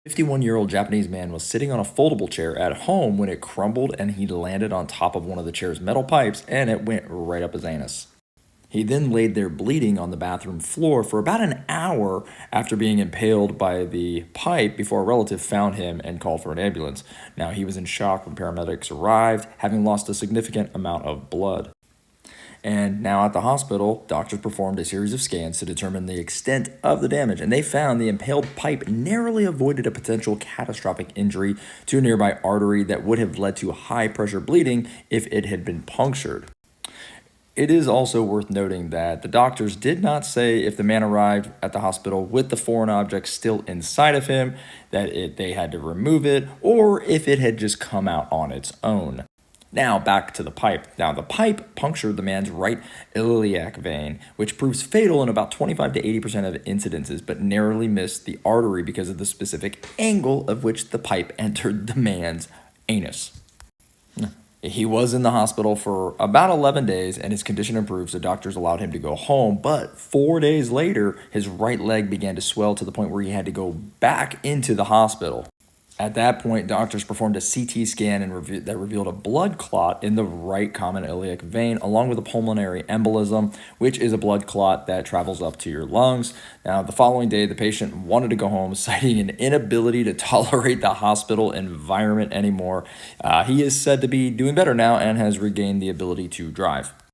51-year-old Japanese man was sitting on a foldable chair at home when it crumbled and he landed on top of one of the chair's metal pipes and it went right up his anus. He then laid there bleeding on the bathroom floor for about an hour after being impaled by the pipe before a relative found him and called for an ambulance. Now, he was in shock when paramedics arrived, having lost a significant amount of blood. And now at the hospital, doctors performed a series of scans to determine the extent of the damage, and they found the impaled pipe narrowly avoided a potential catastrophic injury to a nearby artery that would have led to high pressure bleeding if it had been punctured. It is also worth noting that the doctors did not say if the man arrived at the hospital with the foreign object still inside of him, that they had to remove it, or if it had just come out on its own. Now, back to the pipe. Now, the pipe punctured the man's right iliac vein, which proves fatal in about 25 to 80% of incidences, but narrowly missed the artery because of the specific angle of which the pipe entered the man's anus. He was in the hospital for about 11 days and his condition improved, so doctors allowed him to go home. But 4 days later, his right leg began to swell to the point where he had to go back into the hospital. At that point, doctors performed a CT scan that revealed a blood clot in the right common iliac vein, along with a pulmonary embolism, which is a blood clot that travels up to your lungs. Now, the following day, the patient wanted to go home, citing an inability to tolerate the hospital environment anymore. He is said to be doing better now and has regained the ability to drive.